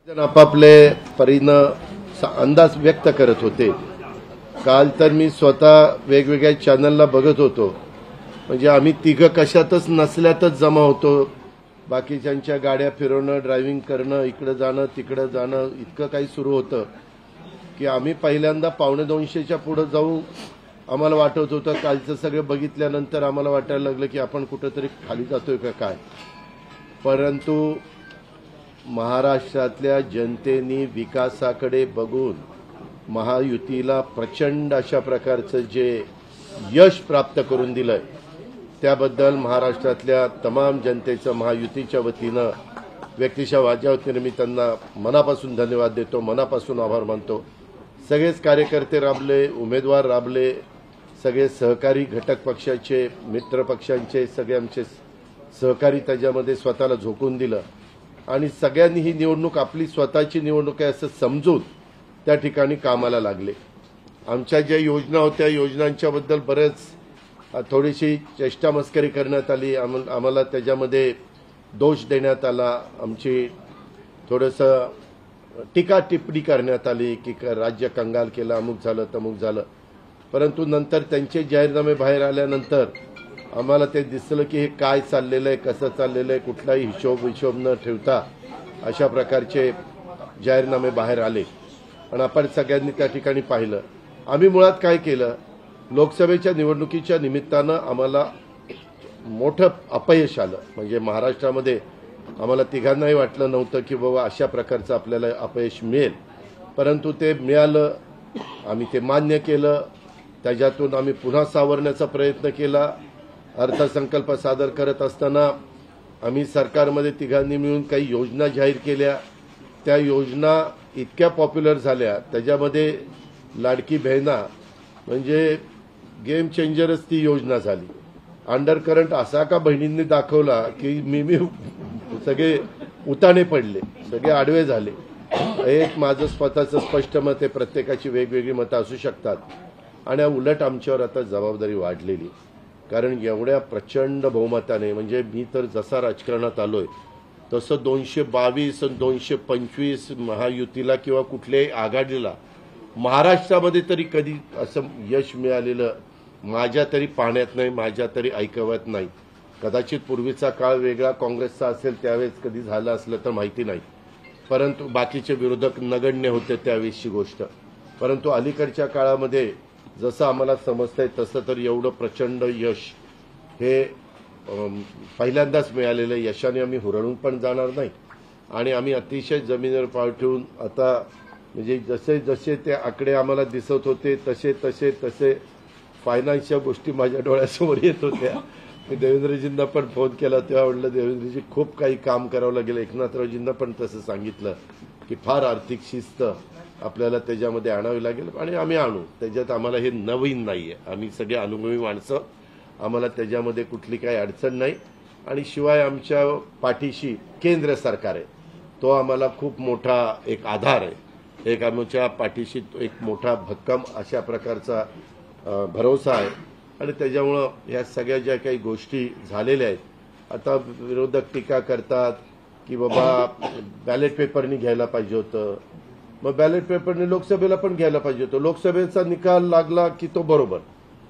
जण आपापले परीनं अंदाज व्यक्त करत होते। काल तर मी स्वतः वेगवेगळ्या चॅनलला बघत होतो, म्हणजे आम्ही तिघं कशातच नसल्यातच जमा होतो। बाकीच्यांच्या गाड्या फिरवणं, ड्रायव्हिंग करणं, इकडे जाणं तिकडे जाणं इतकं काही सुरू होतं की आम्ही पहिल्यांदा 1:45च्या पुढे जाऊ आम्हाला वाटत होतं। कालचं सगळं बघितल्यानंतर आम्हाला वाटायला लागलं की आपण कुठेतरी खाली जातोय का काय। परंतु महाराष्ट्रातल्या जनतेने विकासाकडे बघून महायुतीला प्रचंड अशा प्रकारचं जे यश प्राप्त करून दिलंय त्याबद्दल महाराष्ट्रातल्या तमाम जनतेचं महायुतीच्या वतीनं व्यक्तिशः माझ्या वतीनं मी त्यांना मनापासून धन्यवाद देतो, मनापासून आभार मानतो। सगळेच कार्यकर्ते राबले, उमेदवार राबले, सगळे सहकारी घटक पक्षाचे, मित्र पक्षांचे सगळे आमचे सहकारी त्याच्यामध्ये स्वतःला झोकून दिलं आणि सगळ्यांनी ही निवडणूक आपली स्वतःची निवडणूक आहे असं समजून त्या ठिकाणी कामाला लागले। आमच्या ज्या योजना होत्या योजनांच्याबद्दल बरेच थोडीशी चेष्टा मस्करी करण्यात आली, आम्हाला त्याच्यामध्ये दोष देण्यात आला, आमची थोडंसं टीका टिप्पणी करण्यात आली की राज्य कंगाल केलं, अमुक झालं तमुक झालं। परंतु नंतर त्यांचे जाहीरनामे बाहेर आल्यानंतर आम्हाला ते दिसलं की हे काय चाललेलं आहे, कसं चाललेलं आहे, कुठलाही हिशोब न ठेवता अशा प्रकारचे जाहीरनामे बाहेर आले आणि आपण सगळ्यांनी त्या ठिकाणी पाहिलं। आम्ही मुळात काय केलं, लोकसभेच्या निवडणुकीच्या निमित्तानं आम्हाला मोठं अपयश आलं। म्हणजे महाराष्ट्रामध्ये आम्हाला तिघांनाही वाटलं नव्हतं की बाबा अशा प्रकारचं आपल्याला अपयश मिळेल, परंतु ते मिळालं, आम्ही ते मान्य केलं। त्याच्यातून आम्ही पुन्हा सावरण्याचा प्रयत्न केला। अर्थसंकल्प सादर करत असताना आम्ही सरकारमध्ये तिघांनी मिळून काही योजना जाहीर केल्या। त्या योजना इतक्या पॉप्युलर झाल्या, त्याच्यामध्ये लाडकी बहिणा म्हणजे गेम चेंजरच ती योजना झाली। अंडर करंट असा का बहिणींनी दाखवला की मी सगळे उताने पडले, सगळे आडवे झाले। एक माझं स्वतःचं स्पष्ट मत आहे, प्रत्येकाची वेगवेगळी मतं असू शकतात आणि उलट आमच्यावर आता जबाबदारी वाढलेली, कारण एवढ्या प्रचंड बहुमताने, म्हणजे मी तर जसा राजकारणात आलोय तसं 222 आणि 225 महायुतीला किंवा कुठल्याही आघाडीला महाराष्ट्रामध्ये तरी कधी असं यश मिळालेलं माझ्या तरी पाहण्यात नाही, माझ्या तरी ऐकवत नाही। कदाचित पूर्वीचा काळ वेगळा काँग्रेसचा असेल त्यावेळेस कधी झालं असलं तर माहिती नाही, परंतु बाकीचे विरोधक नगण्य होते त्यावेळेसची गोष्ट। परंतु अलीकडच्या काळामध्ये जसं आम्हाला समजतंय तसं तर एवढं प्रचंड यश हे पहिल्यांदाच मिळालेलं यशाने आम्ही हुरळून पण जाणार नाही आणि आम्ही अतिशय जमिनीवर पाय ठेवून आता म्हणजे जसे जसे ते आकडे आम्हाला दिसत होते तसे तसे तसे फायनान्सच्या गोष्टी माझ्या डोळ्यासमोर येत होत्या। मी देवेंद्रजींना पण फोन केला तेव्हा म्हटलं देवेंद्रजी खूप काही काम करावं लागेल। एकनाथरावजींना पण तसं सांगितलं की फार आर्थिक शिस्त आपल्याला त्याच्यामध्ये आणावी लागेल आणि आम्ही आणू। त्याच्यात आम्हाला हे नवीन नाहीये, आम्ही सगळे अनुभवी माणसं, आम्हाला त्याच्यामध्ये कुठली काही अडचण नाही आणि शिवाय आमच्या पाठीशी केंद्र सरकार आहे, तो आम्हाला खूप मोठा एक आधार आहे, एक आमच्या पाठीशी एक मोठा भक्कम अशा प्रकारचा भरोसा आहे आणि त्याच्यामुळं ह्या सगळ्या ज्या काही गोष्टी झालेल्या आहेत, आता विरोधक टीका करतात की बाबा बॅलेट पेपरनी घ्यायला पाहिजे होतं, मग बॅलेट पेपरने लोकसभेला पण घ्यायला पाहिजे होतं। लोकसभेचा निकाल लागला की तो बरोबर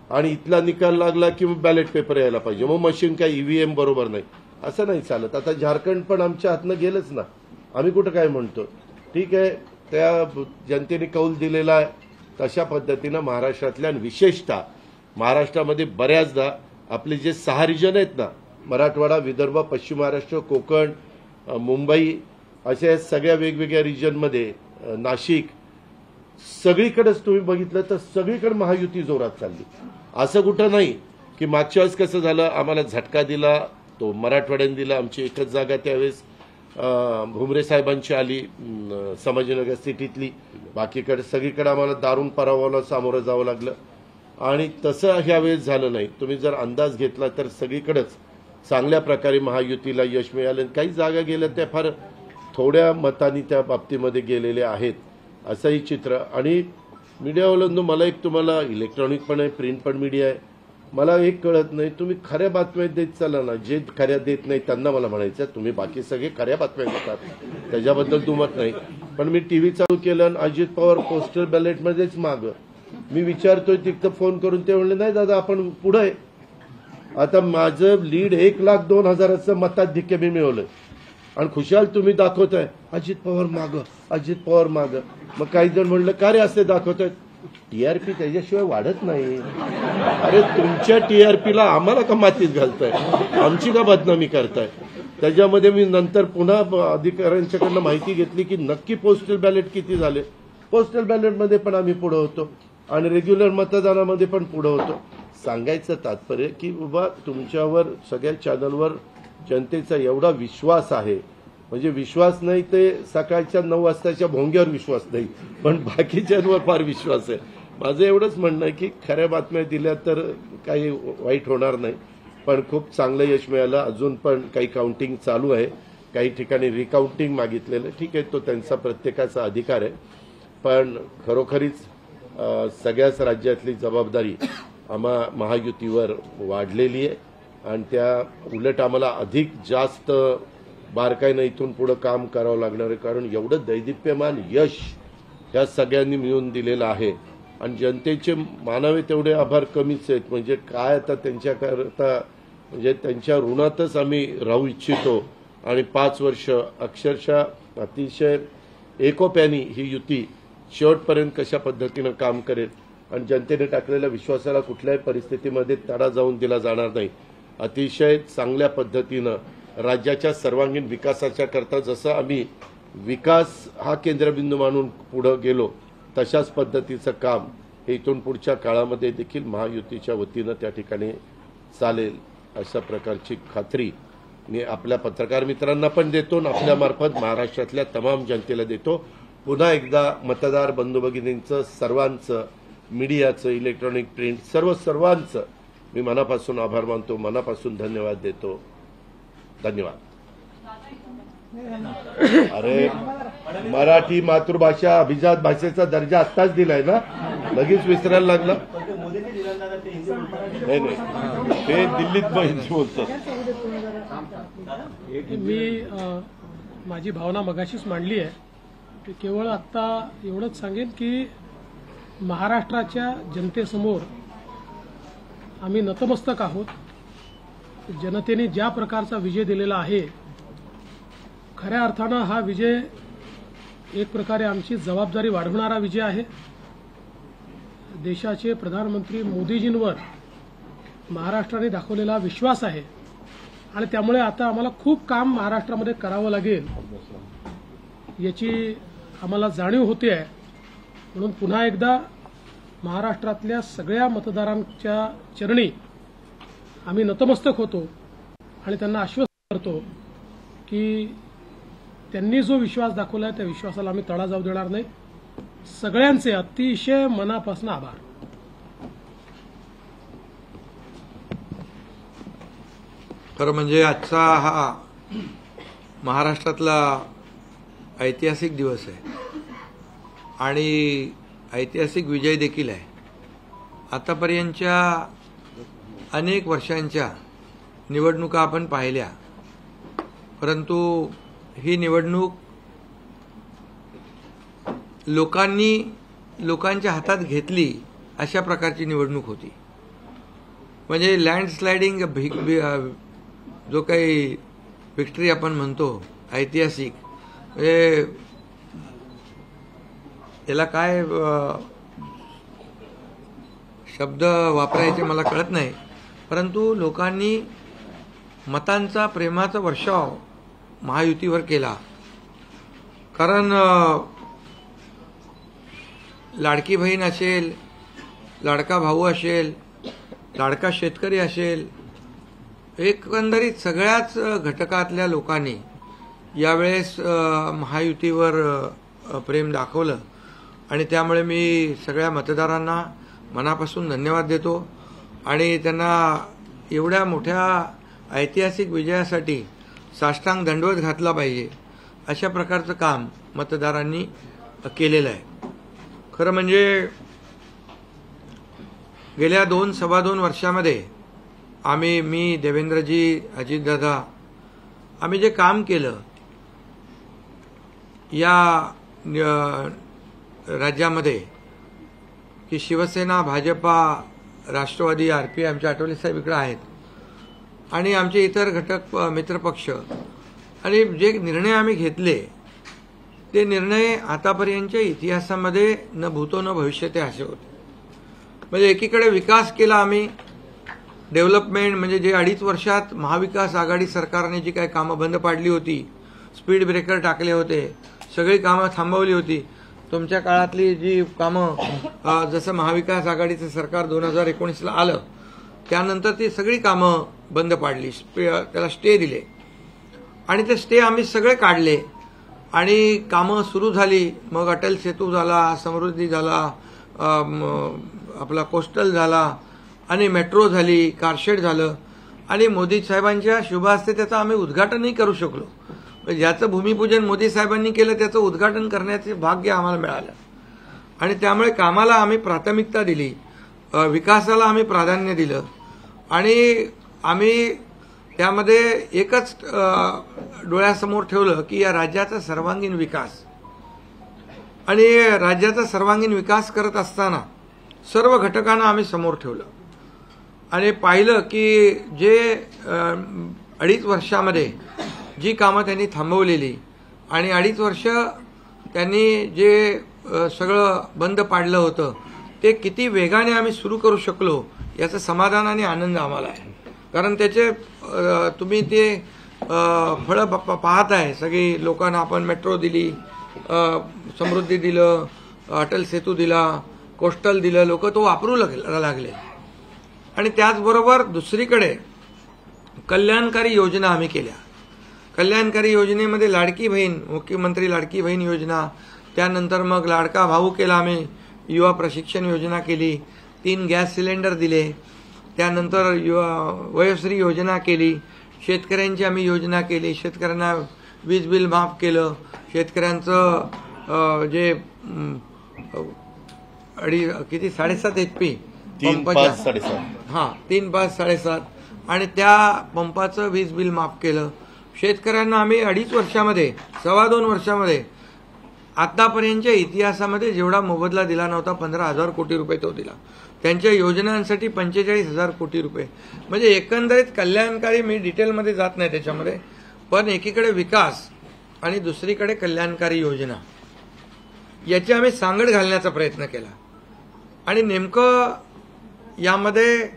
आणि इथला निकाल लागला की बॅलेट पेपर यायला पाहिजे, मग मशीन काय ईव्हीएम बरोबर नाही, असं नाही चालत। आता झारखंड पण आमच्या हातनं गेलंच ना, आम्ही कुठं काय म्हणतो, ठीक आहे त्या जनतेने कौल दिलेला आहे तशा पद्धतीनं महाराष्ट्रातल्या विशेषतः महाराष्ट्रामध्ये बऱ्याचदा आपले जे 6 रिजन आहेत ना, मराठवाडा, विदर्भ, पश्चिम महाराष्ट्र, कोकण, मुंबई, अशा सगळ्या वेगवेगळ्या रिजनमध्ये नाशिक, सगळीकडेच तुम्ही बघितलं तर सगळीकडे महायुती जोरात चालली। असं कुठं नाही की मागच्या वेळेस कसं झालं, आम्हाला झटका दिला तो मराठवाड्याने दिला, आमची एकच जागा त्यावेळेस भुमरे साहेबांची आली संभाजीनगर सिटीतली, बाकीकडे सगळीकडे आम्हाला दारुण पराभवाला सामोरं जावं लागलं आणि तसं ह्यावेळेस झालं नाही। तुम्ही जर अंदाज घेतला तर सगळीकडेच चांगल्या प्रकारे महायुतीला यश मिळालं, काही जागा गेल्या त्या फार थोड्या मतांनी त्या बाबतीमध्ये गेलेले आहेत असंही चित्र। आणि मीडियावाल्यांनो मला एक तुम्हाला इलेक्ट्रॉनिक पण आहे, प्रिंट पण मीडिया आहे, मला एक कळत नाही, तुम्ही खऱ्या बातम्या देत चला ना. जे खऱ्या देत नाही त्यांना मला म्हणायचं तुम्ही बाकी सगळे खऱ्या बातम्या देतात, त्याच्याबद्दल दुमत नाही. पण मी टीव्ही चालू केलं आणि अजित पवार पोस्टल बॅलेटमध्येच मागं. मी विचारतोय तिथं फोन करून, ते म्हणले नाही दादा आपण पुढे आहे. आता माझं लीड 1,02,000 मताधिक्य मी मिळवलंय आणि खुशाल तुम्ही दाखवताय अजित पवार मागं, अजित पवार मागं. मग काही जण म्हणलं का रे असे दाखवतायत, टीआरपी त्याच्याशिवाय वाढत नाही. अरे तुमच्या टीआरपीला आम्हाला का मातीत घालताय, आमची का बदनामी करताय. त्याच्यामध्ये मी नंतर पुन्हा अधिकाऱ्यांच्याकडनं माहिती घेतली की नक्की पोस्टल बॅलेट किती झाले. पोस्टल बॅलेटमध्ये पण आम्ही पुढे होतो आणि रेग्युलर मतदानामध्ये पण पुढे होतो. सांगायचं तात्पर्य की बाबा तुमच्यावर सगळ्या चॅनलवर जनतेचा एवढा विश्वास आहे, म्हणजे विश्वास नाही ते सकाळच्या 9 वाजताच्या भोंग्यावर विश्वास नाही, पण बाकीच्यांवर फार विश्वास आहे. माझं एवढंच म्हणणं आहे की खऱ्या बातम्या दिल्या तर काही वाईट होणार नाही. पण खूप चांगलं यश मिळालं. अजून पण काही काउंटिंग चालू आहे, काही ठिकाणी रिकाउंटिंग मागितलेलं. ठीक आहे, तो त्यांचा प्रत्येकाचा अधिकार आहे. पण खरोखरीच सगळ्याच राज्यातली जबाबदारी आम्हा महायुतीवर वाढलेली आहे आणि त्या उलट आम्हाला अधिक जास्त बारकाईनं इथून पुढे काम करावं लागणार आहे. कारण एवढं दैदिप्यमान यश ह्या सगळ्यांनी मिळून दिलेलं आहे आणि जनतेचे मानावे तेवढे आभार कमीच आहेत. म्हणजे काय आता त्यांच्याकरता, म्हणजे त्यांच्या ऋणातच आम्ही राहू इच्छितो. आणि 5 वर्ष अक्षरशः अतिशय एकोप्याने ही युती शेवटपर्यंत कशा पद्धतीनं काम करेल आणि जनतेने टाकलेल्या विश्वासाला कुठल्याही परिस्थितीमध्ये तडा जाऊन दिला जाणार नाही. अतिशय चांगल्या पद्धतीनं राज्याच्या सर्वांगीण विकासाच्या करता जसं आम्ही विकास हा केंद्रबिंदू मानून पुढे गेलो, तशाच पद्धतीचं काम हे इथून पुढच्या काळामध्ये देखील महायुतीच्या वतीनं त्या ठिकाणी चालेल अशा प्रकारची खात्री मी आपल्या पत्रकार मित्रांना पण देतो आणि आपल्यामार्फत महाराष्ट्रातल्या तमाम जनतेला देतो. पुन्हा एकदा मतदार बंधू भगिनींचं, सर्वांचं, मीडियाचं, इलेक्ट्रॉनिक प्रिंट सर्वांचं मी मनापासून आभार मानतो, मनापासून धन्यवाद देतो. धन्यवाद. अरे मराठी मातृभाषा अभिजात भाषेचा दर्जा आत्ताच दिलाय ना, लगेच विसरायला लागला. नाही नाही, ते दिल्लीत बोलतात. मी माझी भावना मगाशीच मांडली आहे. केवळ आत्ता एवढंच सांगेन की महाराष्ट्राच्या जनतेसमोर आम्ही नतमस्तक आहोत. जनतेने ज्या प्रकारचा विजय दिलेला आहे, खऱ्या अर्थानं हा विजय एक प्रकारे आमची जबाबदारी वाढवणारा विजय आहे. देशाचे प्रधानमंत्री मोदीजींवर महाराष्ट्राने दाखवलेला विश्वास आहे आणि त्यामुळे आता आम्हाला खूप काम महाराष्ट्रामध्ये करावं लागेल याची आम्हाला जाणीव होते आहे. म्हणून पुन्हा एकदा महाराष्ट्रातल्या सगळ्या मतदारांच्या चरणी आम्ही नतमस्तक होतो आणि त्यांना आश्वस्त करतो की त्यांनी जो विश्वास दाखवला त्या विश्वासाला आम्ही तडा जाऊ देणार नाही. सगळ्यांचे अतिशय मनापासून आभार. खरं म्हणजे आजचा हा महाराष्ट्रातला ऐतिहासिक दिवस आहे आणि ऐतिहासिक विजय देखील आहे. आतापर्यंतच्या अनेक वर्षांच्या निवडणुका आपण पाहिल्या, परंतु ही निवडणूक लोकांच्या हातात घेतली अशा प्रकारची निवडणूक होती. म्हणजे लँडस्लायडिंग जो काही विक्ट्री आपण म्हणतो ऐतिहासिक, म्हणजे याला काय शब्द वापरायचे मला कळत नाही, परंतु लोकांनी मतांचा, प्रेमाचा वर्षाव महायुतीवर केला. कारण लाडकी बहीण असेल, लाडका भाऊ असेल, लाडका शेतकरी असेल, एकंदरीत सगळ्याच घटकातल्या लोकांनी यावेळेस महायुतीवर प्रेम दाखवलं आणि त्यामुळे मी सगळ्या मतदारांना मनापासून धन्यवाद देतो आणि त्यांना एवढ्या मोठ्या ऐतिहासिक विजयासाठी साष्टांग दंडवत घातला पाहिजे अशा प्रकारचं काम मतदारांनी केलेलं आहे. खरं म्हणजे गेल्या 2-2.25 वर्षामध्ये मी देवेंद्रजी, अजितदादा, आम्ही जे काम केलं या राज्यामध्ये की शिवसेना, भाजपा, राष्ट्रवादी, आरपीआय, आमचे आठवले साहेब इकडे आहेत आणि आमचे इतर घटक मित्रपक्ष, आणि जे निर्णय आम्ही घेतले ते निर्णय आतापर्यंतच्या इतिहासामध्ये न भूतो न भविष्यते असे होते. म्हणजे एकीकडे विकास केला आम्ही, डेव्हलपमेंट, म्हणजे जे 2.5 वर्षात महाविकास आघाडी सरकारने जी काही कामं बंद पाडली होती, स्पीड ब्रेकर टाकले होते, सगळी कामं थांबवली होती. तुमच्या काळातली जी कामं, जसं महाविकास आघाडीचं सरकार 2019ला आलं त्यानंतर ती सगळी कामं बंद पाडली, त्याला स्टे दिले आणि ते स्टे आम्ही सगळे काढले आणि कामं सुरू झाली. मग अटल सेतू झाला, समृद्धी झाला, आपला कोस्टल झाला आणि मेट्रो झाली, कारशेड झालं आणि मोदी साहेबांच्या शुभ हस्ते त्याचं आम्ही उद्घाटनही करू शकलो. ज्याचं भूमिपूजन मोदी साहेबांनी केलं त्याचं उद्घाटन करण्याचे भाग्य आम्हाला मिळालं आणि त्यामुळे कामाला आम्ही प्राथमिकता दिली, विकासाला आम्ही प्राधान्य दिलं आणि आम्ही त्यामध्ये एकच डोळ्यासमोर ठेवलं की या राज्याचा सर्वांगीण विकास. आणि राज्याचा सर्वांगीण विकास करत असताना सर्व घटकांना आम्ही समोर ठेवलं आणि पाहिलं की जे 2.5 वर्षामध्ये जी कामं त्यांनी थांबवलेली आणि 2.5 वर्ष त्यांनी जे सगळं बंद पाडलं होतं ते किती वेगाने आम्ही सुरू करू शकलो याचं समाधान आणि आनंद आम्हाला आहे. कारण त्याचे तुम्ही ते फळं पाहत आहे. सगळी लोकांना आपण मेट्रो दिली, समृद्धी दिलं, अटल सेतू दिला, कोस्टल दिलं, लोक तो वापरू लागले. आणि त्याचबरोबर दुसरीकडे कल्याणकारी योजना आम्ही केल्या. कल्याणकारी योजनेमध्ये लाडकी बहीण, मुख्यमंत्री लाडकी बहीण योजना, त्यानंतर मग लाडका भाऊ केला आम्ही, युवा प्रशिक्षण योजना केली, 3 गॅस सिलेंडर दिले, त्यानंतर वयोश्री योजना केली, शेतकऱ्यांची आम्ही योजना केली, शेतकऱ्यांना वीज बिल माफ केलं, शेतकऱ्यांचं जे 7.5 HP 3, 5, 7.5 हां 3, 5, 7.5 आणि त्या पंपाचं वीज बिल माफ केलं. शेतकऱ्यांना आम्ही 2.5 वर्षामध्ये, 2.25 वर्षामध्ये आतापर्यंतच्या इतिहासामध्ये जेवढा मोबदला दिला नव्हता 15,000 कोटी रुपये तो दिला. त्यांच्या योजनांसाठी 45,000 कोटी रुपये. म्हणजे एकंदरीत कल्याणकारी, मी डिटेलमध्ये जात नाही त्याच्यामध्ये, पण एकीकडे विकास आणि दुसरीकडे कल्याणकारी योजना याची आम्ही सांगड घालण्याचा प्रयत्न केला. आणि नेमकं यामध्ये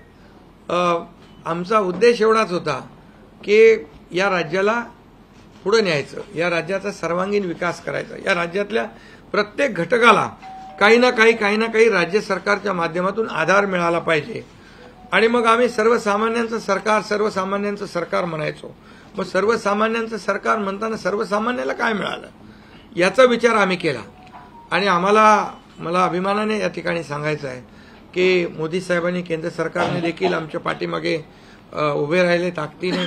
आमचा उद्देश एवढाच होता की या राज्याला पुढे न्यायचं, या राज्याचा सर्वांगीण विकास करायचा, या राज्यातल्या प्रत्येक घटकाला काही ना काही राज्य सरकारच्या माध्यमातून आधार मिळाला पाहिजे. आणि मग आम्ही सर्वसामान्यांचं सरकार म्हणायचो. मग सर्वसामान्यांचं सरकार म्हणताना सर्वसामान्याला काय मिळालं याचा विचार आम्ही केला. आणि मला अभिमानाने या ठिकाणी सांगायचं आहे की मोदी साहेबांनी, केंद्र सरकारने देखील आमच्या पाठीमागे उभे राहिले ताकदीने,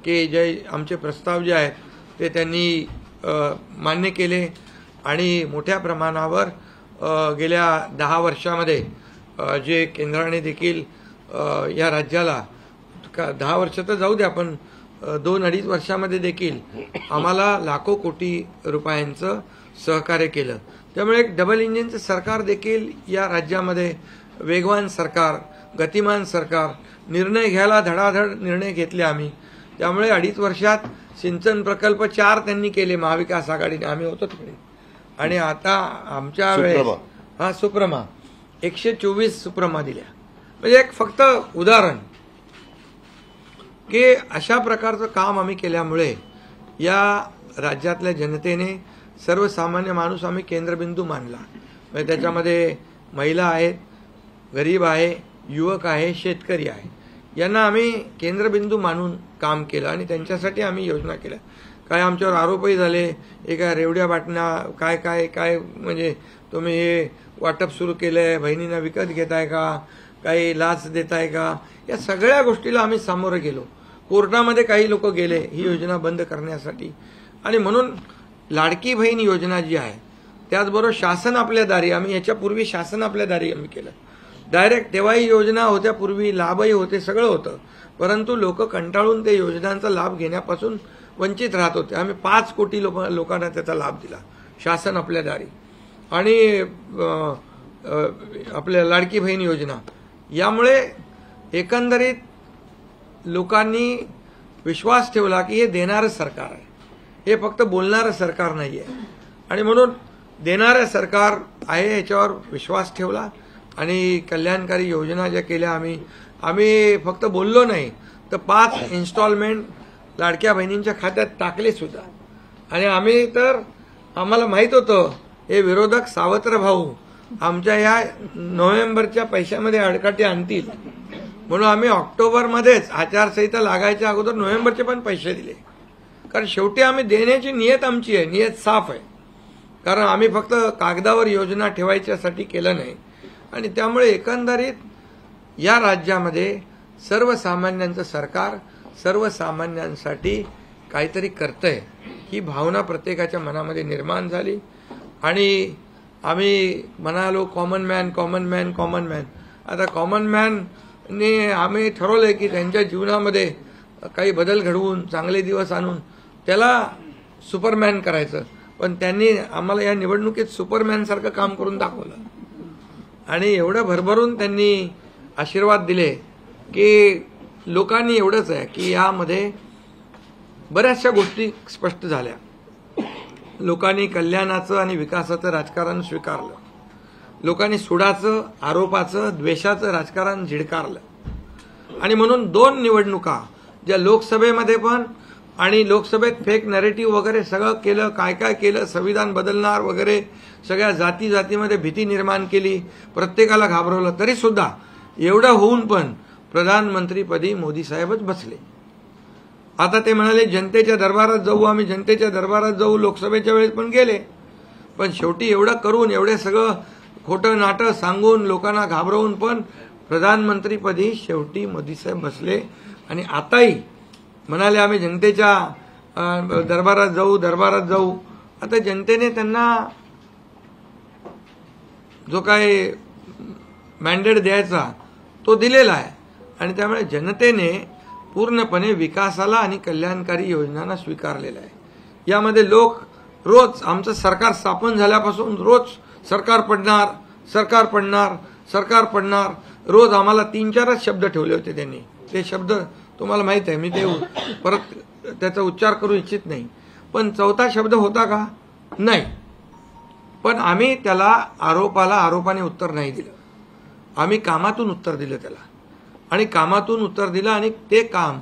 की जे आमचे प्रस्ताव जे आहेत ते त्यांनी मान्य केले आणि मोठ्या प्रमाणावर गेल्या 10 वर्षामध्ये जे केंद्राने देखील या राज्याला 10 वर्ष तर जाऊ द्या, पण 2-2.5 वर्षामध्ये देखील आम्हाला लाखो कोटी रुपयांचं सहकार्य केलं. त्यामुळे एक डबल इंजिनचं सरकार देखील या राज्यामध्ये, वेगवान सरकार, गतिमान सरकार, निर्णय घ्यायला धडाधड निर्णय घेतले आम्ही. त्यामुळे 2.5 वर्षात सिंचन प्रकल्प 4 त्यांनी केले महाविकास आघाडीने, आम्ही होतो तिकडे. आणि आता आमच्या वेळेस सुप्रमा 124 सुप्रमा दिल्या. म्हणजे एक फक्त उदाहरण की अशा प्रकारचं काम आम्ही केल्यामुळे या राज्यातल्या जनतेने, सर्वसामान्य माणूस आम्ही केंद्रबिंदू मानला. म्हणजे त्याच्यामध्ये महिला आहेत, गरीब आहे, युवक आहे, शेतकरी आहे, यांना आम्ही केंद्रबिंदू मानून काम केलं आणि त्यांच्यासाठी आम्ही योजना केल्या. काय आमच्यावर आरोपही झाले, एका रेवड्या बाटण्या काय म्हणजे तुम्ही हे वाटप सुरू केलंय, बहिणींना विकत घेताय का, काही लाच देताय का, या सगळ्या गोष्टीला आम्ही सामोरं गेलो. कोर्टामध्ये काही लोक गेले ही योजना बंद करण्यासाठी. आणि म्हणून लाडकी बहीण योजना जी आहे, त्याचबरोबर शासन आपल्या दारी, आम्ही याच्यापूर्वी शासन आपल्या दारी आम्ही केलं, डायरेक्ट तेव्हाही योजना होत्या, पूर्वी लाभही होते, सगळं होतं, परंतु लोक कंटाळून ते योजनांचा लाभ घेण्यापासून वंचित राहत होते. आम्ही 5 कोटी लोकांना त्याचा लाभ दिला, शासन आपल्या दारी. आणि आपल्या लाडकी बहीण योजना, यामुळे एकंदरीत लोकांनी विश्वास ठेवला की हे देणारं सरकार आहे, हे फक्त बोलणारं सरकार नाही आहे. आणि म्हणून देणारं सरकार आहे याच्यावर विश्वास ठेवला आणि कल्याणकारी योजना ज्या केल्या आम्ही फक्त बोललो नाही, तर 5 इन्स्टॉलमेंट लाडक्या बहिणींच्या खात्यात टाकले सुद्धा. आणि आम्हाला माहित होतं हे विरोधक सावत्र भाऊ आमच्या या नोव्हेंबरच्या पैशामध्ये अडकाटी आणतील, म्हणून आम्ही ऑक्टोबरमध्येच आचारसंहिता लागायच्या अगोदर नोव्हेंबरचे पण पैसे दिले. कारण शेवटी आम्ही देण्याची नियत आमची आहे, नियत साफ आहे. कारण आम्ही फक्त कागदावर योजना ठेवायच्यासाठी केलं नाही. आणि त्यामुळे एकंदरीत या राज्यामध्ये सर्वसामान्यांचं सरकार सर्वसामान्यांसाठी काहीतरी करतंय ही भावना प्रत्येकाच्या मनामध्ये निर्माण झाली. आणि आम्ही म्हणालो कॉमन मॅन. आता कॉमन मॅनने आम्ही ठरवलंय की त्यांच्या जीवनामध्ये काही बदल घडवून चांगले दिवस आणून त्याला सुपरमॅन करायचं. पण त्यांनी आम्हाला या निवडणुकीत सुपरमॅनसारखं काम करून दाखवलं आणि एवढं भरभरून त्यांनी आशीर्वाद दिले की लोकांनी एवढंच आहे की यामध्ये बऱ्याचशा गोष्टी स्पष्ट झाल्या. लोकांनी कल्याणाचं आणि विकासाचं राजकारण स्वीकारलं. लोकांनी सुडाचं, आरोपाचं, द्वेषाचं राजकारण झिडकारलं. आणि म्हणून 2 निवडणुका ज्या लोकसभेमध्ये पण आणि लोकसभेत फेक नॅरेटिव्ह वगैरे सगळं केलं, काय केलं, संविधान बदलणार वगैरे, सगळ्या जातीमध्ये भीती निर्माण केली, प्रत्येकाला घाबरवलं, तरी सुद्धा एवढं होऊन पण प्रधानमंत्रीपदी मोदी साहेबच बसले. आता ते म्हणाले जनतेच्या दरबारात जाऊ, आम्ही जनतेच्या दरबारात जाऊ, लोकसभेच्या वेळेस पण गेले. पण शेवटी एवढं करून, एवढे सगळं खोटं नाटं सांगून, लोकांना घाबरवून पण प्रधानमंत्रीपदी शेवटी मोदी साहेब बसले. आणि आताही म्हणाले आम्ही जनतेच्या दरबारात जाऊ. आता जनतेने त्यांना जो काय मॅन्डेट द्यायचा तो दिलेला आहे. आणि त्यामुळे जनतेने पूर्णपणे विकासाला आणि कल्याणकारी योजनांना स्वीकारलेला आहे. यामध्ये लोक रोज आमचं सरकार स्थापन झाल्यापासून रोज सरकार पडणार रोज आम्हाला 3-4च शब्द ठेवले होते त्यांनी. ते शब्द तुम्हाला माहित आहे, मी ते परत त्याचा उच्चार करू इच्छित नाही. पण 4था शब्द होता का? नाही. पण आम्ही त्याला आरोपाने उत्तर नाही दिलं. आम्ही कामातून उत्तर दिलं त्याला. आणि कामातून उत्तर दिलं आणि ते काम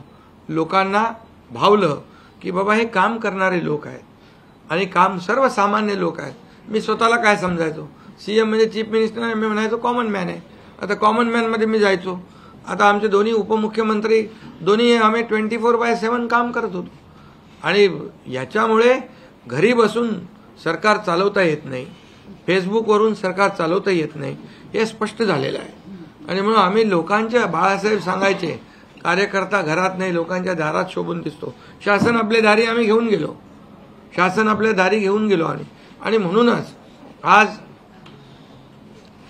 लोकांना भावलं की बाबा हे काम करणारे लोक आहेत आणि काम सर्वसामान्य लोक आहेत. मी स्वतःला काय समजायचो, सीएम म्हणजे चीफ मिनिस्टर, मी म्हणायचो कॉमन मॅन आहे. आता कॉमन मॅनमध्ये मी जायचो. आता आमचे दोन्ही उपमुख्यमंत्री दोन्ही आम्ही 24/7 काम करत होतो. आणि याच्यामुळे घरी बसून सरकार चालवता येत नाही, फेसबुकवरून सरकार चालवता येत नाही, हे स्पष्ट झालेलं आहे. आणि म्हणून आम्ही लोकांच्या, बाळासाहेब सांगायचे, कार्यकर्ता घरात नाही लोकांच्या दारात शोभून दिसतो. शासन आपल्या दारी आम्ही घेऊन गेलो. आणि म्हणूनच आज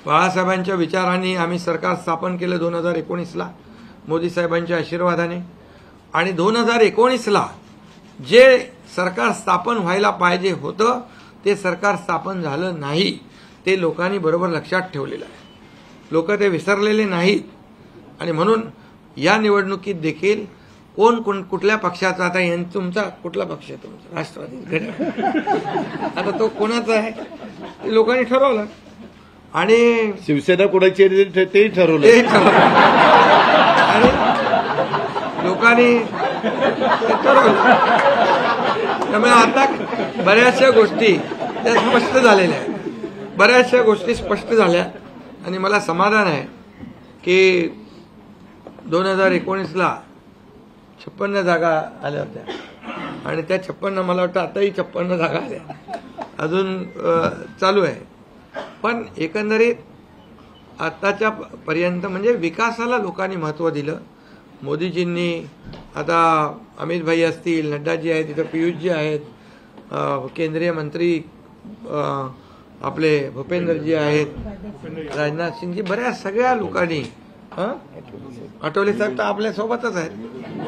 बाळासाहेबांच्या विचारांनी आम्ही सरकार स्थापन केलं 2019ला मोदी साहेबांच्या आशीर्वादाने. आणि 2019ला जे सरकार स्थापन व्हायला पाहिजे होतं ते सरकार स्थापन झालं नाही. ते लोकांनी बरोबर लक्षात ठेवलेलं आहे. लोक ते विसरलेले नाहीत. आणि म्हणून या निवडणुकीत देखील कोण कुठल्या पक्षाचा, आता तुमचा कुठला पक्ष आहे? तुमचा राष्ट्रवादी. आता तो कोणाचा आहे ते लोकांनी ठरवलं. आणि शिवसेना कोणाची तेही ठरवलं. आणि लोकांनी ते ठरवलं. त्यामुळे आता बऱ्याचशा गोष्टी त्या स्पष्ट झालेल्या आहेत. आणि मला समाधान आहे की 2019ला 56 जागा आल्या होत्या आणि त्या 56 मला वाटतं आताही 56 जागा आल्या, अजून चालू आहे. पण एकंदरीत आताच्या पर्यंत म्हणजे विकासाला लोकांनी महत्त्व दिलं. मोदीजींनी आता अमित भाई असतील, नड्डाजी आहेत, तिथं पियुषजी आहेत, केंद्रीय मंत्री आपले भूपेंद्रजी आहेत, राजनाथ सिंगजी, बऱ्याच सगळ्या लोकांनी आठवले साहेब तर आपल्या सोबतच आहेत.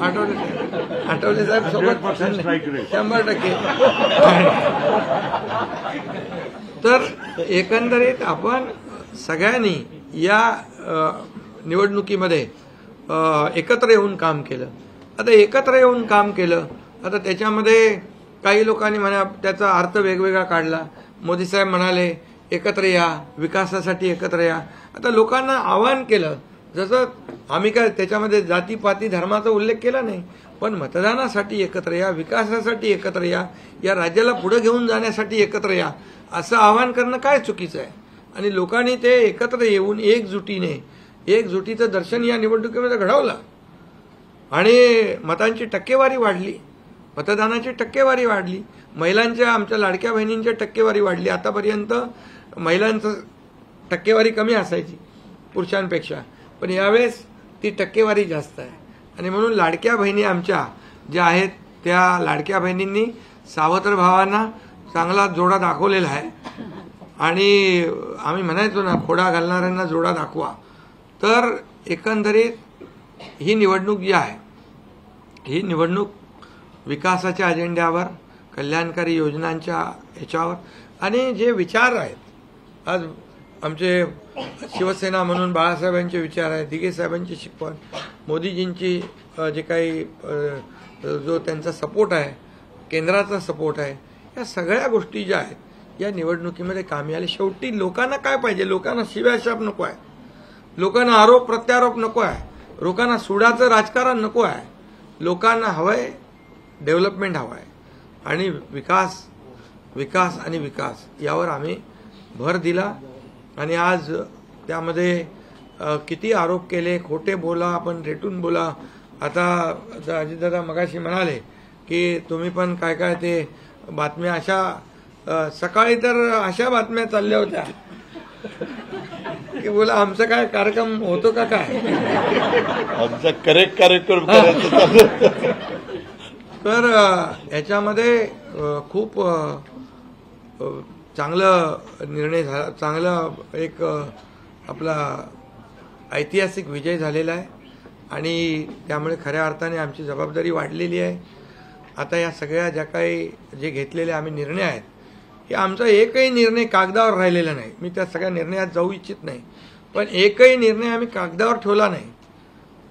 आठवले साहेब सोबत 100%. तर एकंदरीत आपण सगळ्यांनी या निवडणुकीमध्ये एकत्र येऊन काम केलं. आता एकत्र येऊन काम केलं, आता त्याच्यामध्ये काही लोकांनी म्हणा त्याचा अर्थ वेगवेगळा काढला. मोदी साहेब म्हणाले एकत्र या, विकासासाठी एकत्र या. आता लोकांना आवाहन केलं, जसं आम्ही काय त्याच्यामध्ये जातीपाती धर्माचा उल्लेख केला नाही, पण मतदानासाठी एकत्र या, विकासासाठी एकत्र या, या राज्याला पुढे घेऊन जाण्यासाठी एकत्र या, असं आवाहन करणं काय चुकीचं आहे. आणि लोकांनी ते एकत्र येऊन एकजुटीचं दर्शन या निवडणुकीमध्ये घडवलं आणि मतांची टक्केवारी वाढली, मतदानाची टक्केवारी वाढली, महिलांच्या, आमच्या लाडक्या बहिणींच्या टक्केवारी वाढली. आतापर्यंत महिलांचं टक्केवारी कमी असायची पुरुषांपेक्षा, पण यावेळेस ती टक्केवारी जास्त आहे. आणि म्हणून लाडक्या बहिणी आमच्या ज्या आहेत त्या लाडक्या बहिणींनी सावत्र भावांना चांगला जोडा दाखवलेला आहे. आणि आम्ही म्हणायचो ना, खोडा घालणाऱ्यांना जोडा दाखवा. तर एकंदरीत ही निवडणूक जी आहे, ही निवडणूक विकासाच्या अजेंड्यावर, कल्याणकारी योजनांच्या ह्याच्यावर आणि जे विचार आहेत, आज आमचे शिवसेना म्हणून बाळासाहेबांचे विचार आहेत, दिघे साहेबांची शिकवण, मोदीजींची जे काही जो त्यांचा सपोर्ट आहे, केंद्राचा सपोर्ट आहे, या सगळ्या गोष्टी ज्या आहेत या निवडणुकीमध्ये कामी आले. शेवटी लोकांना काय पाहिजे? लोकांना शिव्याशाप नको आहे, लोकांना आरोप प्रत्यारोप नको आहे, लोकांना सुडाचं राजकारण नको आहे. लोकांना हवंय डेव्हलपमेंट हवं आहे आणि विकास आणि विकास यावर आम्ही भर दिला. आणि आज त्यामध्ये किती आरोप केले, खोटे बोला, आपण रेटून बोला. आता अजितदादा मगाशी म्हणाले की तुम्ही पण काय काय ते बातम्या अशा, सकाळी तर अशा बातम्या चालल्या होत्या की बोला आमचा काय कार्यक्रम होतो का काय, आमचा करेक्ट कार्यक्रम करायचा. तर याच्यामध्ये खूप चांगलं निर्णय झाला, चांगला एक आपला ऐतिहासिक विजय झालेला आहे. आणि त्यामुळे खऱ्या अर्थाने आमची जबाबदारी वाढलेली आहे. आता या सगळ्या ज्या काही जे घेतलेले आम्ही निर्णय आहेत, हे आमचा एकही निर्णय कागदावर राहिलेला नाही. मी त्या सगळ्या निर्णयात जाऊ इच्छित नाही, पण एकही निर्णय आम्ही कागदावर ठेवला नाही.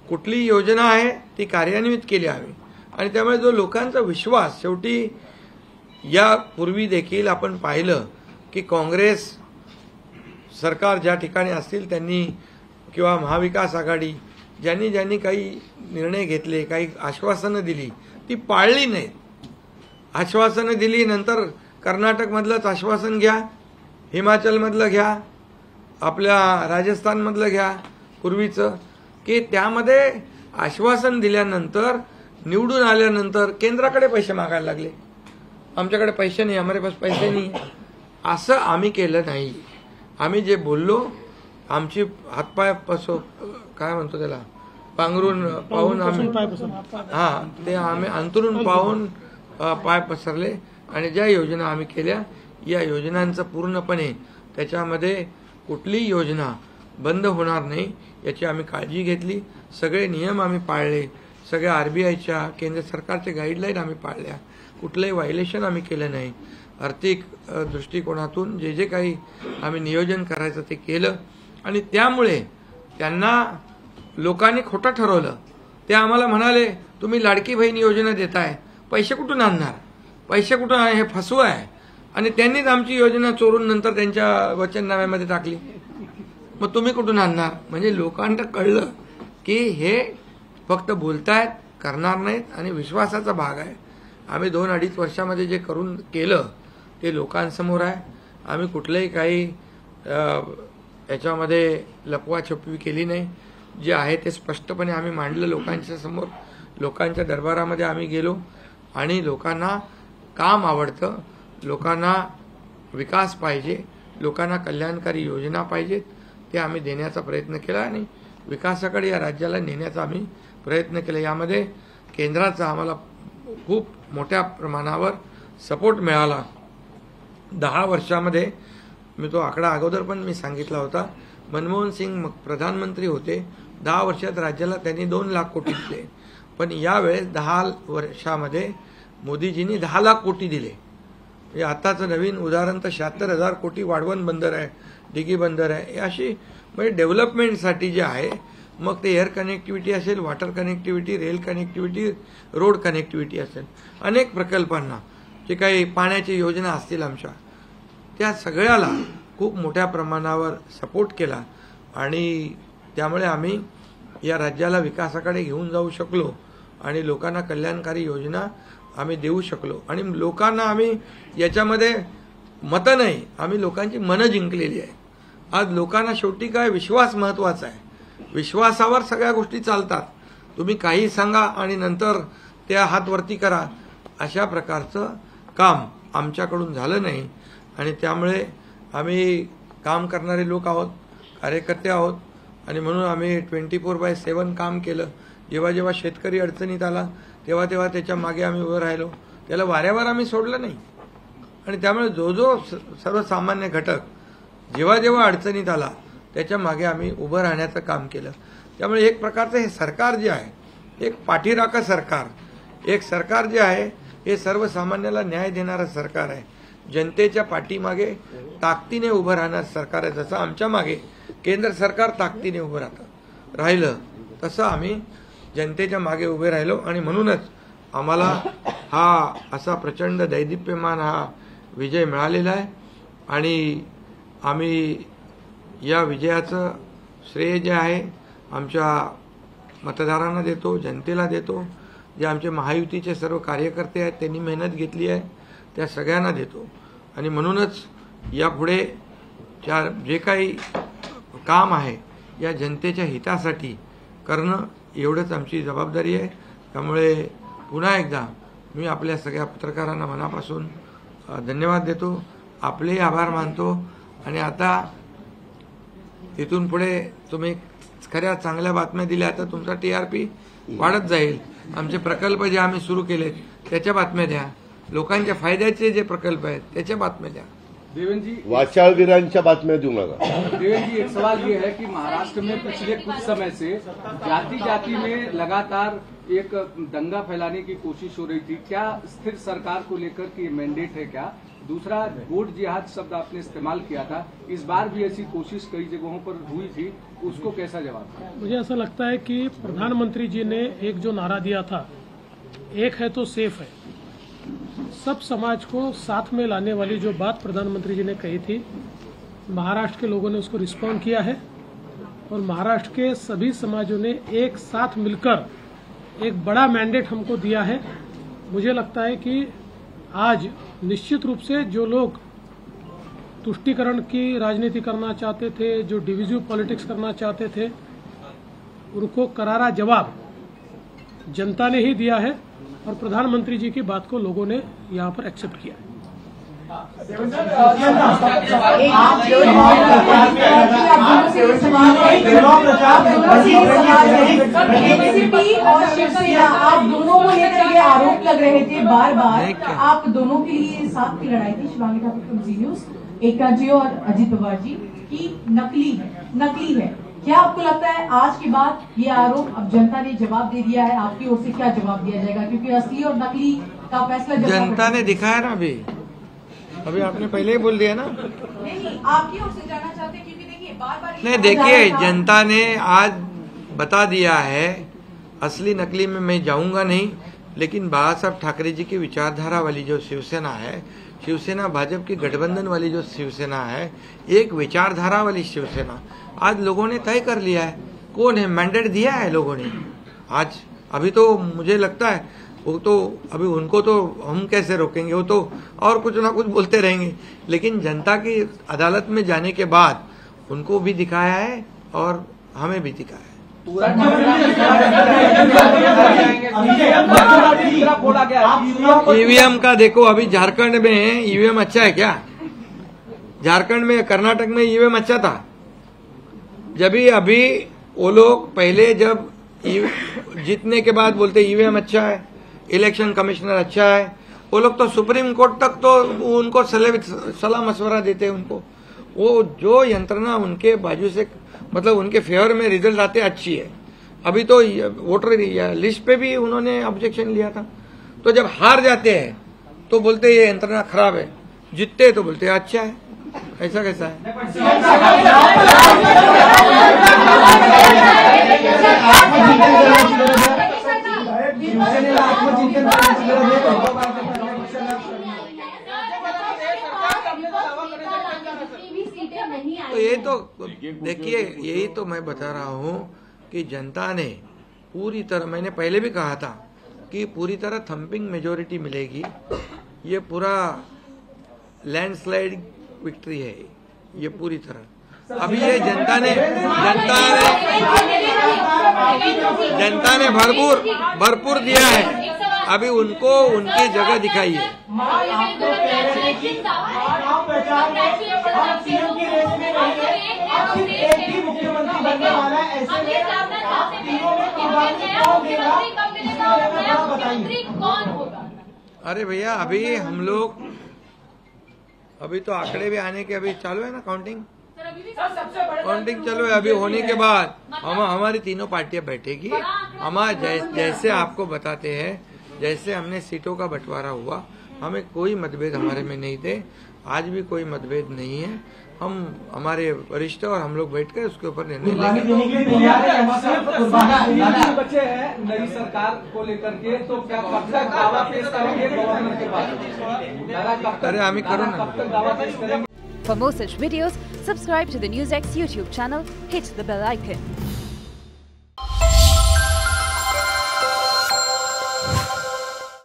कुठली योजना आहे ती कार्यान्वित केली आम्ही. आणि त्यामुळे जो लोकांचा विश्वास, शेवटी यापूर्वी देखील आपण पाहिलं की काँग्रेस सरकार ज्या ठिकाणी असतील त्यांनी किंवा महाविकास आघाडी ज्यांनी काही निर्णय घेतले, काही आश्वासनं दिली, ती पाळली नाहीत. आश्वासनं दिली, नंतर कर्नाटकमधलंच आश्वासन घ्या, हिमाचलमधलं घ्या, आपल्या राजस्थानमधलं घ्या पूर्वीचं, की त्यामध्ये आश्वासन दिल्यानंतर निवडून आल्यानंतर केंद्राकडे पैसे मागायला लागले. आमच्याकडे पैसे नाही, हमारे पास पैसे नाही. असं आम्ही केलं नाही. आम्ही जे बोललो, आमची हातपाय काय म्हणतो त्याला, पांघरून पाहून आम्ही ते आम्ही अंतरून पाहून पाय पसरले. आणि ज्या योजना आम्ही केल्या, या योजनांचं पूर्णपणे त्याच्यामध्ये कुठलीही योजना बंद होणार नाही याची आम्ही काळजी घेतली. सगळे नियम आम्ही पाळले, सगळ्या आरबीआयच्या, केंद्र सरकारच्या गाईडलाईन आम्ही पाळल्या, कुठलंही व्हायलेशन आम्ही केलं नाही. आर्थिक दृष्टिकोनातून जे काही आम्ही नियोजन करायचं ते केलं. आणि त्यामुळे त्यांना लोकांनी खोटं ठरवलं. ते आम्हाला म्हणाले तुम्ही लाडकी बहीण योजना देताय, पैसे कुठून आणणार, पैसे कुठून आहे, हे फसवं आहे. आणि त्यांनीच आमची योजना चोरून नंतर त्यांच्या वचननाम्यामध्ये टाकली. मग तुम्ही कुठून आणणार? म्हणजे लोकांना कळलं की हे फक्त बोलतायत, करणार नाहीत. आणि विश्वासाचा भाग आहे. आम्ही 2-2.5 वर्षामध्ये जे केलं ते लोकांसमोर आहे. आम्ही कुठलंही काही याच्यामध्ये लपवाछपवी केली नाही. जे आहे ते स्पष्टपणे आम्ही मांडलं लोकांच्या समोर. लोकांच्या दरबारामध्ये आम्ही गेलो आणि लोकांना काम आवडतं, लोकांना विकास पाहिजे, लोकांना कल्याणकारी योजना पाहिजेत, ते आम्ही देण्याचा प्रयत्न केला आणि विकासाकडे या राज्याला नेण्याचा आम्ही प्रयत्न केला. यामध्ये केंद्राचा आम्हाला खूप मोठ्या प्रमाणावर सपोर्ट मिळाला. 10 वर्षामध्ये मी तो आकडा अगोदर पण मी सांगितला होता. मनमोहन सिंग प्रधानमंत्री होते, 10 वर्षात राज्याला त्यांनी 2 लाख कोटी दिले, पण यावेळेस 10 वर्षामध्ये मोदीजींनी 10 लाख कोटी दिले. म्हणजे आताचं नवीन उदाहरण तर 76,000 कोटी वाढवण बंदर आहे, दिघी बंदर आहे. अशी म्हणजे डेव्हलपमेंटसाठी जे आहे, मग ते एअर कनेक्टिव्हिटी असेल, water connectivity, rail connectivity, road connectivity असेल, अनेक प्रकल्पांना जे काही पाण्याची योजना असतील आमच्या, त्या सगळ्याला खूप मोठ्या प्रमाणावर सपोर्ट केला आणि त्यामुळे आम्ही या राज्याला विकासाकडे घेऊन जाऊ शकलो आणि लोकांना कल्याणकारी योजना आम्ही देऊ शकलो. आणि लोकांना आम्ही याच्यामध्ये मतं नाही, आम्ही लोकांची मनं जिंकलेली आहे. आज लोकांना शेवटी काय विश्वास महत्वाचा आहे. विश्वासावर सगळ्या गोष्टी चालतात. तुम्ही काही सांगा आणि नंतर त्या हात वरती करा, अशा प्रकारचं काम आमच्याकडून झालं नाही. आणि त्यामुळे आम्ही काम करणारे लोक आहोत, कार्यकर्ते आहोत आणि म्हणून आम्ही 24/7 काम केलं. जेव्हा जेव्हा शेतकरी अडचणीत आला तेव्हा तेव्हा त्याच्या मागे आम्ही उभं राहिलो. त्याला वाऱ्यावर आम्ही सोडलं नाही. आणि त्यामुळे जो जो सर्वसामान्य घटक जेव्हा जेव्हा अडचणीत आला त्याच्या मागे आम्ही उभं राहण्याचं काम केलं. त्यामुळे एक प्रकारचं हे सरकार जे आहे, एक पाठीराखा सरकार, एक सरकार जे आहे हे सर्वसामान्याला न्याय देणारं सरकार आहे. जनतेच्या पाठीमागे ताकदीने उभं राहणार सरकार आहे. जसं आमच्या मागे केंद्र सरकार ताकदीने उभं राहिलं तसं आम्ही जनतेच्या मागे उभे राहिलो. आणि म्हणूनच आम्हाला हा असा प्रचंड दैदिप्यमान हा विजय मिळालेला आहे. आणि आम्ही या विजयाचं श्रेय जे आहे आमच्या मतदारांना देतो, जनतेला देतो. जे आमचे महायुतीचे सर्व कार्यकर्ते आहेत त्यांनी मेहनत घेतली आहे त्या सगळ्यांना देतो. आणि म्हणूनच यापुढे जे काही काम आहे या जनतेच्या हितासाठी करणं एवढंच आमची जबाबदारी आहे. त्यामुळे पुन्हा एकदा मी आपल्या सगळ्या पत्रकारांना मनापासून धन्यवाद देतो, आपलेही आभार मानतो. आणि आता इथून पुढे तुम्ही खऱ्या चांगल्या बातम्या दिल्या तर तुमचा TRP वाढत जाईल. आमचे प्रकल्प जे आम्ही सुरू केलेत त्याच्या बातम्या द्या, लोकांच्या फायद्याचे जे प्रकल्प आहेत त्याच्या बातम्या द्या. देवेंद्र जी, वाचाळवीरांच्या बातम्या देऊ नका. देवेंद्र जी, एक सवाल ये है कि महाराष्ट्र में पिछले कुछ समय से जाति जाति में लगातार एक दंगा फैलाने की कोशिश हो रही थी. क्या स्थिर सरकार को लेकर के मैंडेट है क्या? दूसरा, वोट जिहाद शब्द आपने इस्तेमाल किया था, इस बार भी ऐसी कोशिश कई जगहों पर हुई थी, उसको कैसा जवाब? मुझे ऐसा लगता है कि प्रधानमंत्री जी ने एक जो नारा दिया था, एक है तो सेफ है, सब समाज को साथ में लाने वाली जो बात प्रधानमंत्री जी ने कही थी, महाराष्ट्र के लोगों ने उसको रिस्पॉन्ड किया है. और महाराष्ट्र के सभी समाजों ने एक साथ मिलकर एक बड़ा मैंडेट हमको दिया है. मुझे लगता है कि आज निश्चित रूप से जो लोग तुष्टीकरण की राजनीति करना चाहते थे, जो डिविजिव पॉलिटिक्स करना चाहते थे, उनको करारा जवाब जनता ने ही दिया है. और प्रधानमंत्री जी की बात को लोगों ने यहाँ पर एक्सेप्ट किया है. एनसीपी और शिवसेना, आप दोनों को लेकर ये आरोप लग रहे थे बार बार, आप दोनों के लिए साथ की लड़ाई थी, शिवांगी ठाकुर जी न्यूज, एका जी और अजित पवार जी की नकली है. क्या आपको लगता है आज के बाद ये आरोप अब जनता ने जवाब दे दिया है, आपकी ओर से क्या जवाब दिया जाएगा? क्योंकि असली और नकली का फैसला जनता ने दिखाया ना. अभी आपने पहले ही बोल दिया ना. नहीं, आपकी ओर से जाना चाहते हैं क्योंकि देखिए बार-बार नहीं, देखिए जनता ने आज बता दिया है. असली नकली में मैं जाऊंगा नहीं, लेकिन बाला साहब ठाकरे जी की विचारधारा वाली जो शिवसेना है, शिवसेना भाजपा की गठबंधन वाली जो शिवसेना है, एक विचारधारा वाली शिवसेना आज लोगों ने तय कर लिया है. कौन है, मैंडेट दिया है लोगों ने आज. अभी तो मुझे लगता है वो तो अभी उनको तो हम कैसे रोकेंगे, वो तो और कुछ ना कुछ बोलते रहेंगे. लेकिन जनता की अदालत में जाने के बाद उनको भी दिखाया है और हमें भी दिखाया है. ईवीएम का देखो, अभी झारखंड में ईवीएम अच्छा है क्या? झारखंड में, कर्नाटक में ईवीएम अच्छा था. जब अभी वो लोग पहले जब जीतने के बाद बोलते ईवीएम अच्छा है, इलेक्शन कमिश्नर अच्छा है, वो लोग तो सुप्रीम कोर्ट तक तो उनको सलाह मशवरा देते हैं. उनको वो जो यंत्रणा उनके बाजू से मतलब उनके फेवर में रिजल्ट आते अच्छी है। अभी तो वोटर लिस्ट पे भी उन्होंने ऑब्जेक्शन लिया था। तो जब हार जाते हैं तो बोलते ये यंत्रणा खराब है, जीतते तो बोलते अच्छा है। ऐसा कैसा है? तो ये तो देखिए, यही तो मैं बता रहा हूँ कि जनता ने पूरी तरह, मैंने पहले भी कहा था कि पूरी तरह थंपिंग मेजोरिटी मिलेगी। ये पूरा लैंडस्लाइड विक्ट्री है ये पूरी तरह। अभी ये जनता ने भरपूर दिया है। अभी उनको उनकी जगह दिखाइए। अरे भैया, अभी हम लोग अभी तो आंकड़े भी आने के अभी चालू है ना, काउंटिंग चालू है। अभी होने के बाद हमारी तीनों पार्टियां बैठेगी। हमारा जैसे आपको बताते हैं, जैसे हमने सीटों का बंटवारा हुआ, हमें कोई मतभेद हमारे में नहीं थे, आज भी कोई मतभेद नहीं है। हम हमारे वरिष्ठ और हम लोग बैठकर उसके ऊपर निर्णय लेंगे। बच्चे हैं नई सरकार को लेकर के, तो क्या कब तक दावा पेश करेंगे गवर्नर के पास? अरे हमें करो ना। कब तक दावा पेश करेंगे? For more such videos, subscribe to the NewsX YouTube channel, hit the bell icon.